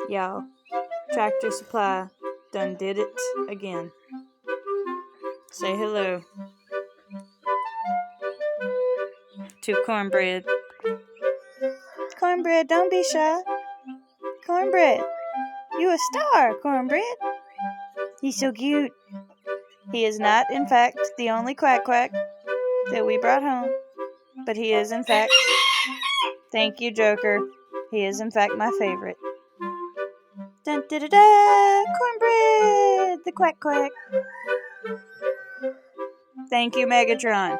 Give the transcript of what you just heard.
Y'all, Tractor Supply done did it again. Say hello to Cornbread. Cornbread, don't be shy. Cornbread, you a star, Cornbread. He's so cute. He is not, in fact, the only quack that we brought home, but he is, in fact, thank you, Joker. He is, in fact, my favorite. Dun da da da! Cornbread! The quack. Thank you, Megatron.